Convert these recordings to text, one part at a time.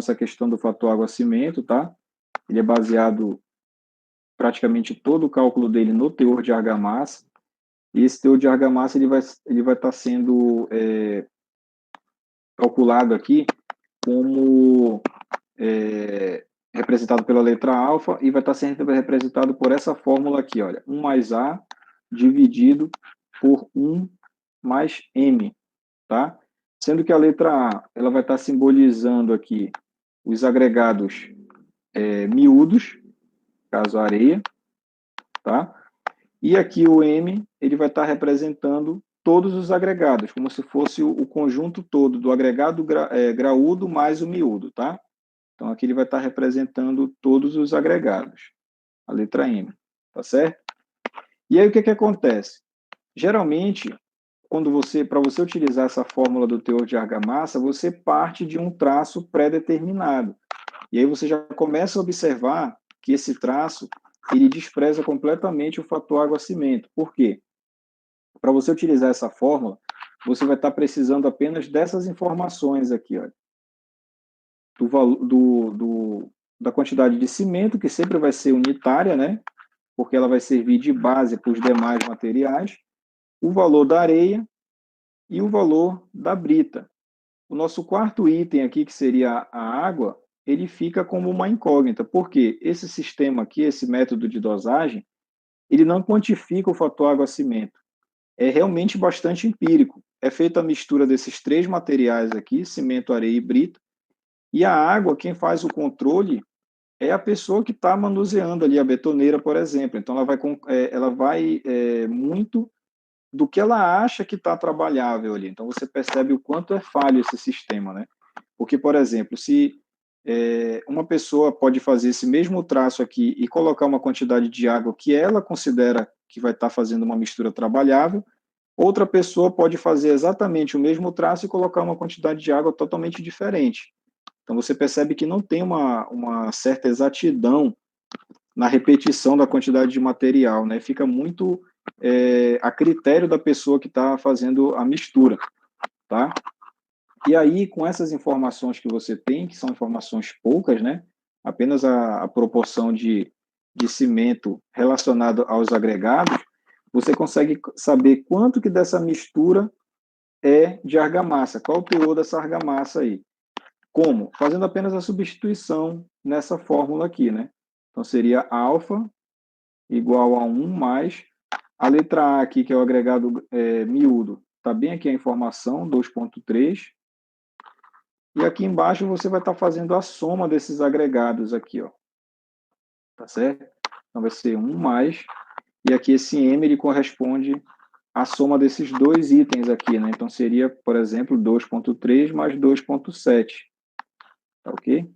essa questão do fator água-cimento, tá? Ele é baseado, praticamente todo o cálculo dele no teor de argamassa, e esse teor de argamassa ele vai estar sendo calculado aqui como representado pela letra alfa e vai estar sendo representado por essa fórmula aqui, olha, 1 mais A dividido por 1 mais M, tá? Sendo que a letra A, ela vai estar simbolizando aqui os agregados miúdos, caso areia, tá? E aqui o M, ele vai estar representando todos os agregados, como se fosse o conjunto todo do agregado graúdo mais o miúdo, tá? Então, aqui ele vai estar representando todos os agregados, a letra M, tá certo? E aí, o que que acontece? Geralmente, para você utilizar essa fórmula do teor de argamassa, você parte de um traço pré-determinado. E aí você já começa a observar que esse traço, ele despreza completamente o fator água-cimento. Por quê? Para você utilizar essa fórmula, você vai estar precisando apenas dessas informações aqui, ó, da quantidade de cimento, que sempre vai ser unitária, né? Porque ela vai servir de base para os demais materiais, o valor da areia e o valor da brita. O nosso quarto item aqui, que seria a água, ele fica como uma incógnita, porque esse sistema aqui, esse método de dosagem, ele não quantifica o fator água-cimento. É realmente bastante empírico. É feita a mistura desses três materiais aqui, cimento, areia e brita, e a água, quem faz o controle é a pessoa que está manuseando ali, a betoneira, por exemplo. Então, ela vai muito do que ela acha que está trabalhável ali. Então, você percebe o quanto é falho esse sistema, né? Porque, por exemplo, se uma pessoa pode fazer esse mesmo traço aqui e colocar uma quantidade de água que ela considera que vai estar fazendo uma mistura trabalhável, outra pessoa pode fazer exatamente o mesmo traço e colocar uma quantidade de água totalmente diferente. Então, você percebe que não tem uma certa exatidão na repetição da quantidade de material, né? Fica muito a critério da pessoa que está fazendo a mistura, tá? E aí, com essas informações que você tem, que são informações poucas, né? Apenas a proporção de cimento relacionado aos agregados, você consegue saber quanto que dessa mistura é de argamassa, qual o teor dessa argamassa aí. Como? Fazendo apenas a substituição nessa fórmula aqui, né? Então, seria alfa igual a 1 mais a letra A aqui, que é o agregado miúdo. Está bem aqui a informação, 2,3. E aqui embaixo você vai estar fazendo a soma desses agregados aqui, ó. Tá certo? Então, vai ser 1 mais. E aqui esse M, ele corresponde à soma desses dois itens aqui, né? Então, seria, por exemplo, 2,3 mais 2,7. Tá ok?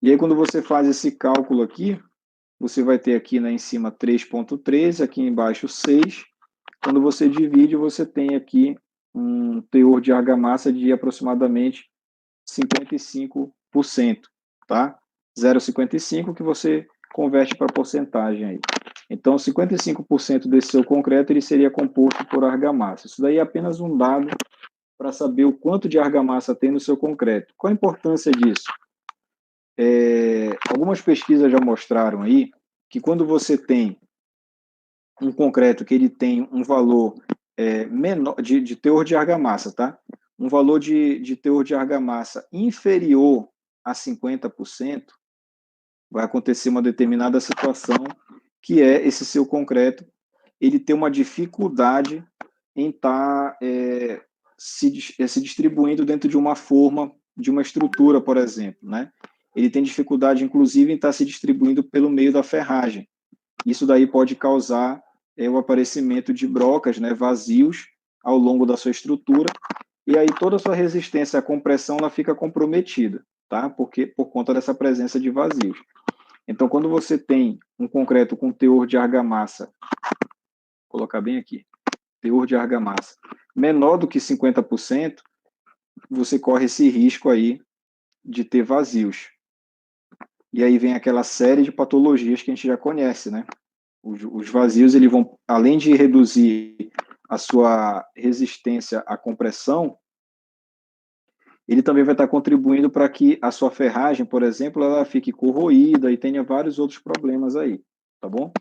E aí, quando você faz esse cálculo aqui, você vai ter aqui, né, em cima 3,13, aqui embaixo 6. Quando você divide, você tem aqui um teor de argamassa de aproximadamente 55%, tá? 0,55 que você converte para porcentagem aí. Então, 55% desse seu concreto ele seria composto por argamassa. Isso daí é apenas um dado para saber o quanto de argamassa tem no seu concreto. Qual a importância disso? Algumas pesquisas já mostraram aí que quando você tem um concreto que ele tem um valor menor de teor de argamassa, tá? Um valor de teor de argamassa inferior a 50%, vai acontecer uma determinada situação que é esse seu concreto ele ter uma dificuldade em estar se distribuindo dentro de uma forma, de uma estrutura, por exemplo, né? Ele tem dificuldade, inclusive, em estar se distribuindo pelo meio da ferragem. Isso daí pode causar o aparecimento de brocas, né, vazios ao longo da sua estrutura, e aí toda a sua resistência à compressão ela fica comprometida, tá? Porque por conta dessa presença de vazios. Então, quando você tem um concreto com teor de argamassa, vou colocar bem aqui, teor de argamassa menor do que 50%, você corre esse risco aí de ter vazios. E aí vem aquela série de patologias que a gente já conhece, né? Os vazios, eles vão, além de reduzir a sua resistência à compressão, ele também vai estar contribuindo para que a sua ferragem, por exemplo, ela fique corroída e tenha vários outros problemas aí, tá bom?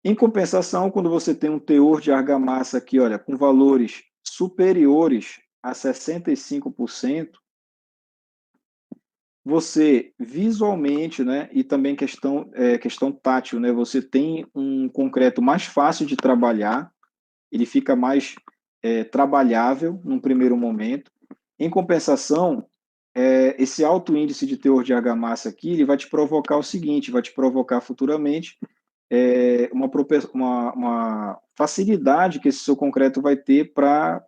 Em compensação, quando você tem um teor de argamassa aqui, olha, com valores superiores a 65%, você visualmente, né, e também questão tátil, né, você tem um concreto mais fácil de trabalhar, ele fica mais trabalhável num primeiro momento. Em compensação, esse alto índice de teor de argamassa aqui, ele vai te provocar o seguinte, vai te provocar futuramente uma facilidade que esse seu concreto vai ter para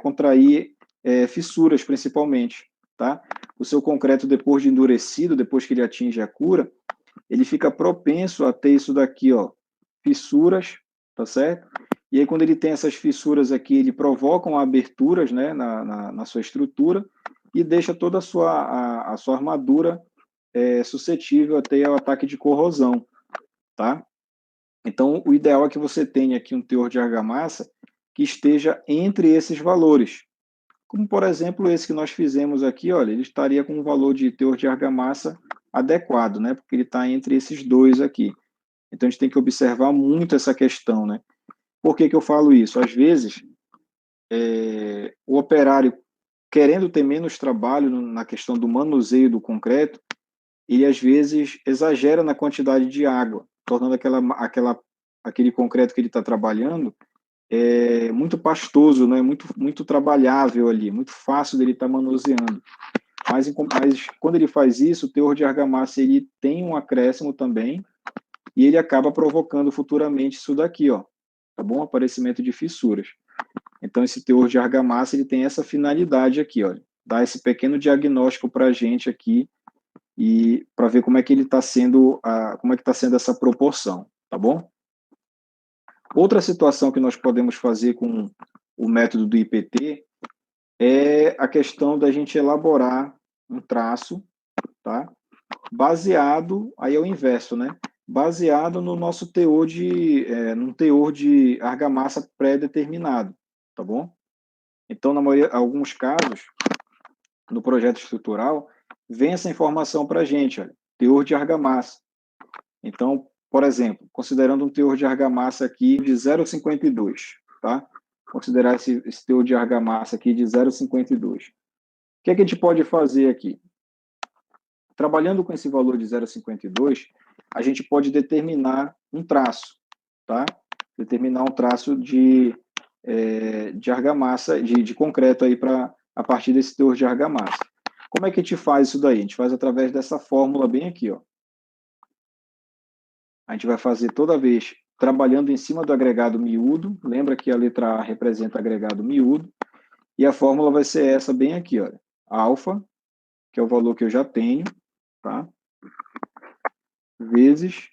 contrair fissuras, principalmente, tá? O seu concreto, depois de endurecido, depois que ele atinge a cura, ele fica propenso a ter isso daqui, ó, fissuras, tá certo? E aí, quando ele tem essas fissuras aqui, ele provocam aberturas, né, na sua estrutura e deixa toda a sua armadura suscetível a ter o ataque de corrosão, tá? Então, o ideal é que você tenha aqui um teor de argamassa que esteja entre esses valores. Como, por exemplo, esse que nós fizemos aqui, olha, ele estaria com um valor de teor de argamassa adequado, né? Porque ele está entre esses dois aqui. Então, a gente tem que observar muito essa questão, né? Por que que eu falo isso? Às vezes, o operário, querendo ter menos trabalho na questão do manuseio do concreto, ele às vezes exagera na quantidade de água, tornando aquele concreto que ele está trabalhando muito pastoso, né? Muito trabalhável ali, muito fácil dele estar manuseando. Mas quando ele faz isso, o teor de argamassa ele tem um acréscimo também e ele acaba provocando futuramente isso daqui, ó, tá bom? Aparecimento de fissuras. Então, esse teor de argamassa ele tem essa finalidade aqui, ó, dar esse pequeno diagnóstico para a gente aqui e para ver como é que ele está sendo, como é que está sendo essa proporção, tá bom? Outra situação que nós podemos fazer com o método do IPT é a questão da gente elaborar um traço, tá? Baseado, aí é o inverso, né? Baseado no nosso num teor de argamassa pré-determinado, tá bom? Então, na maioria, alguns casos, no projeto estrutural, vem essa informação para a gente, olha, teor de argamassa. Então, por exemplo, considerando um teor de argamassa aqui de 0,52, tá? Considerar esse teor de argamassa aqui de 0,52. O que é que a gente pode fazer aqui? Trabalhando com esse valor de 0,52, a gente pode determinar um traço, tá? Determinar um traço de argamassa, de concreto aí a partir desse teor de argamassa. Como é que a gente faz isso daí? A gente faz através dessa fórmula bem aqui, ó. A gente vai fazer toda vez trabalhando em cima do agregado miúdo. Lembra que a letra A representa agregado miúdo. E a fórmula vai ser essa bem aqui, olha. Alfa, que é o valor que eu já tenho, tá? Vezes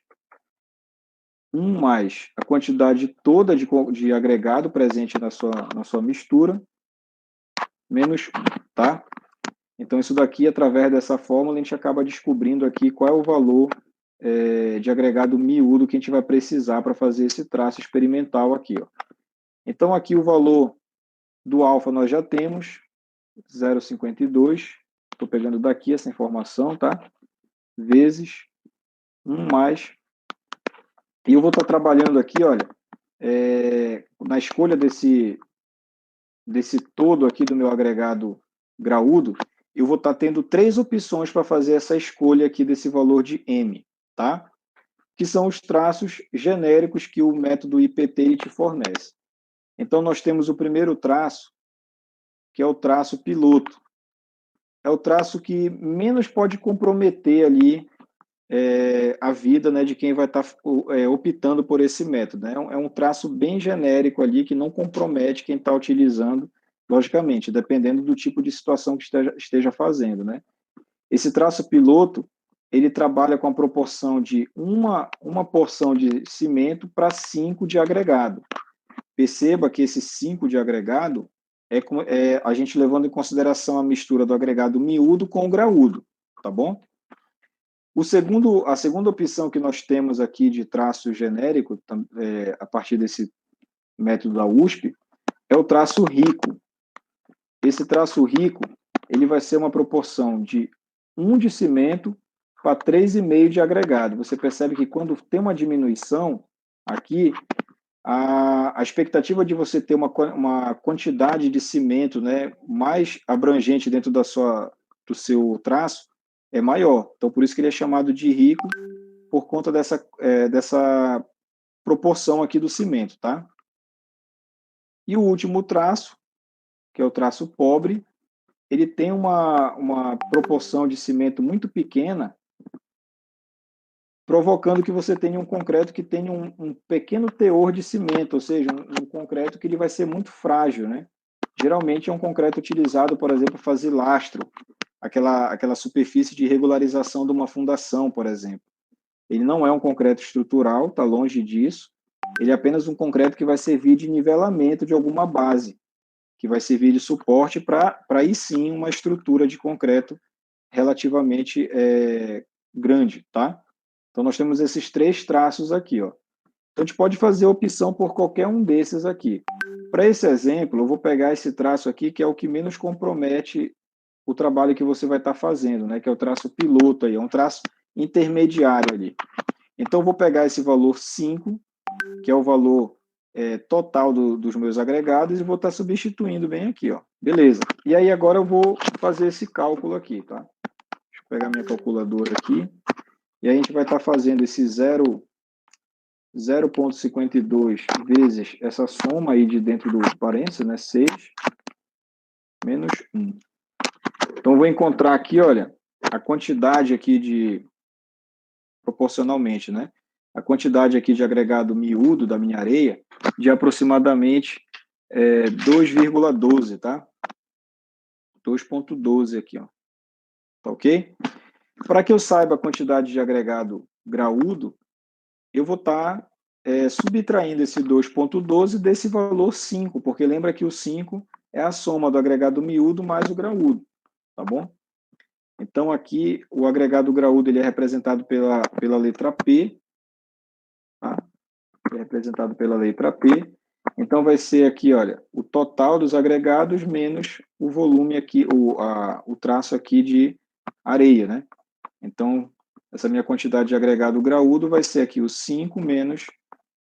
1 mais a quantidade toda de agregado presente na sua mistura, menos 1, tá? Então, isso daqui, através dessa fórmula, a gente acaba descobrindo aqui qual é o valor de agregado miúdo que a gente vai precisar para fazer esse traço experimental aqui, ó. Então, aqui o valor do alfa nós já temos, 0,52. Estou pegando daqui essa informação, tá? Vezes 1 mais. E eu vou estar trabalhando aqui, olha, na escolha desse todo aqui do meu agregado graúdo, eu vou estar tendo 3 opções para fazer essa escolha aqui desse valor de M, tá? Que são os traços genéricos que o método IPT ele te fornece. Então, nós temos o primeiro traço, que é o traço piloto. É o traço que menos pode comprometer ali a vida, né, de quem vai estar optando por esse método, né? É um traço bem genérico ali que não compromete quem está utilizando, logicamente, dependendo do tipo de situação que esteja fazendo, né? Esse traço piloto, ele trabalha com a proporção de uma porção de cimento para 5 de agregado. Perceba que esse 5 de agregado é a gente levando em consideração a mistura do agregado miúdo com o graúdo, tá bom? A segunda opção que nós temos aqui de traço genérico, a partir desse método da USP, é o traço rico. esse traço rico, ele vai ser uma proporção de 1 de cimento para 3,5 de agregado. Você percebe que quando tem uma diminuição aqui, a expectativa de você ter uma quantidade de cimento, né, mais abrangente dentro do seu traço é maior. Então, por isso que ele é chamado de rico, por conta dessa proporção aqui do cimento, tá? E o último traço, que é o traço pobre, ele tem uma proporção de cimento muito pequena, provocando que você tenha um concreto que tenha um pequeno teor de cimento, ou seja, um concreto que ele vai ser muito frágil, né? Geralmente é um concreto utilizado, por exemplo, para fazer lastro, aquela superfície de regularização de uma fundação, por exemplo. Ele não é um concreto estrutural, está longe disso. Ele é apenas um concreto que vai servir de nivelamento de alguma base, que vai servir de suporte para aí sim uma estrutura de concreto relativamente grande, tá? Então nós temos esses 3 traços aqui, ó. Então a gente pode fazer a opção por qualquer um desses aqui. Para esse exemplo, eu vou pegar esse traço aqui, que é o que menos compromete o trabalho que você vai estar fazendo, né? Que é o traço piloto aí, é um traço intermediário ali. Então eu vou pegar esse valor 5, que é o valor total dos meus agregados, e vou estar substituindo bem aqui, ó. Beleza. E aí agora eu vou fazer esse cálculo aqui, tá? Deixa eu pegar minha calculadora aqui. E aí a gente vai estar fazendo esse 0,52 vezes essa soma aí de dentro do parênteses, né? 6 menos 1. Então eu vou encontrar aqui, olha, a quantidade aqui proporcionalmente, né? A quantidade aqui de agregado miúdo da minha areia de aproximadamente 2,12, tá? 2,12 aqui, ó. Tá ok? Para que eu saiba a quantidade de agregado graúdo, eu vou estar subtraindo esse 2,12 desse valor 5, porque lembra que o 5 é a soma do agregado miúdo mais o graúdo, tá bom? Então, aqui, o agregado graúdo ele é representado pela letra P, tá? É representado pela letra P. Então, vai ser aqui, olha, o total dos agregados menos o volume aqui, o traço aqui de areia, né? Então, essa minha quantidade de agregado graúdo vai ser aqui o 5 menos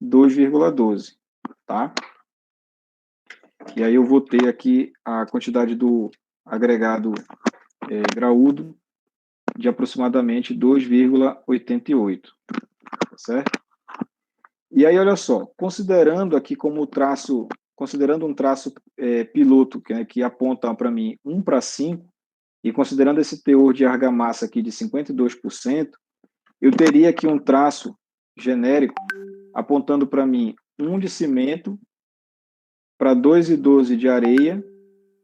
2,12, tá? E aí eu vou ter aqui a quantidade do agregado graúdo de aproximadamente 2,88, tá certo? E aí, olha só, considerando aqui como traço, considerando um traço piloto, que aponta para mim 1 para 5, e considerando esse teor de argamassa aqui de 52%, eu teria aqui um traço genérico apontando para mim 1 de cimento, para 2,12 de areia,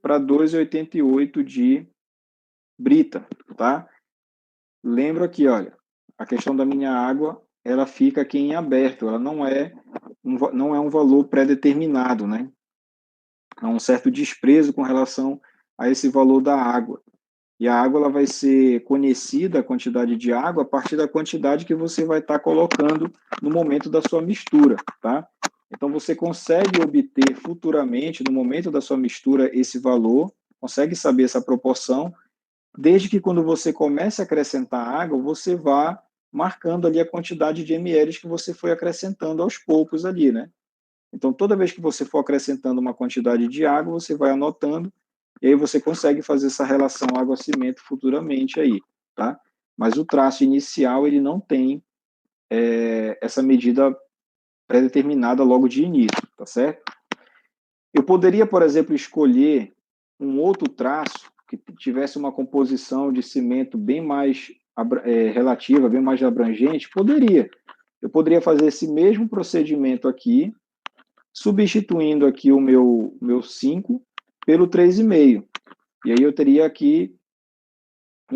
para 2,88 de brita, tá? Lembro aqui, olha, a questão da minha água, ela fica aqui em aberto, ela não é um valor pré-determinado, né? Há um certo desprezo com relação a esse valor da água. E a água ela vai ser conhecida, a quantidade de água, a partir da quantidade que você vai estar colocando no momento da sua mistura, tá? Então, você consegue obter futuramente, no momento da sua mistura, esse valor, consegue saber essa proporção, desde que quando você comece a acrescentar água, você vá marcando ali a quantidade de ml que você foi acrescentando aos poucos ali, né? Então, toda vez que você for acrescentando uma quantidade de água, você vai anotando, e aí você consegue fazer essa relação água-cimento futuramente aí, tá? Mas o traço inicial, ele não tem essa medida pré-determinada logo de início, tá certo? Eu poderia, por exemplo, escolher um outro traço que tivesse uma composição de cimento bem mais relativa, bem mais abrangente? Poderia. Eu poderia fazer esse mesmo procedimento aqui, substituindo aqui o meu 5 pelo 3,5. E aí eu teria aqui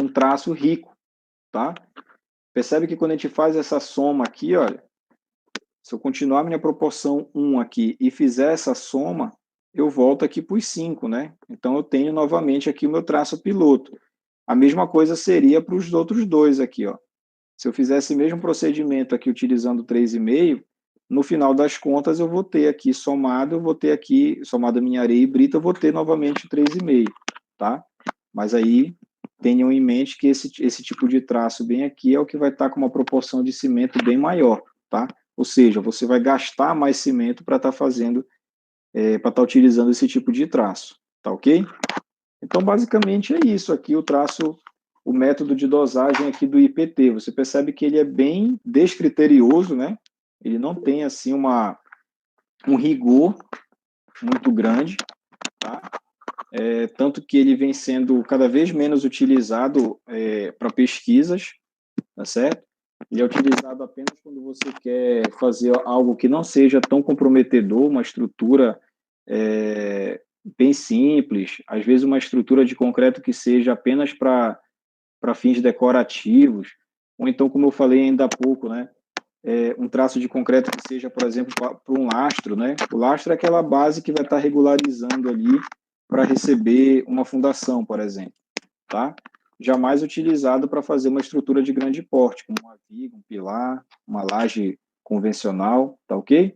um traço rico, tá? Percebe que quando a gente faz essa soma aqui, olha, se eu continuar minha proporção 1 aqui e fizer essa soma, eu volto aqui para os 5, né? Então eu tenho novamente aqui o meu traço piloto. A mesma coisa seria para os outros dois aqui, ó. Se eu fizesse o mesmo procedimento aqui utilizando 3,5, no final das contas, eu vou ter aqui somado, eu vou ter aqui, somado a minha areia e brita, eu vou ter novamente 3,5, tá? Mas aí, tenham em mente que esse tipo de traço bem aqui é o que vai estar com uma proporção de cimento bem maior, tá? Ou seja, você vai gastar mais cimento para estar fazendo, para estar utilizando esse tipo de traço, tá ok? Então, basicamente é isso aqui, o traço, o método de dosagem aqui do IPT. Você percebe que ele é bem descriterioso, né? Ele não tem, assim, um rigor muito grande, tá? Tanto que ele vem sendo cada vez menos utilizado para pesquisas, tá certo? Ele é utilizado apenas quando você quer fazer algo que não seja tão comprometedor, uma estrutura bem simples, às vezes uma estrutura de concreto que seja apenas para fins decorativos, ou então, como eu falei ainda há pouco, né, um traço de concreto que seja, por exemplo, para um lastro, né? O lastro é aquela base que vai estar regularizando ali para receber uma fundação, por exemplo, tá? Jamais utilizado para fazer uma estrutura de grande porte, como uma viga, um pilar, uma laje convencional, tá ok?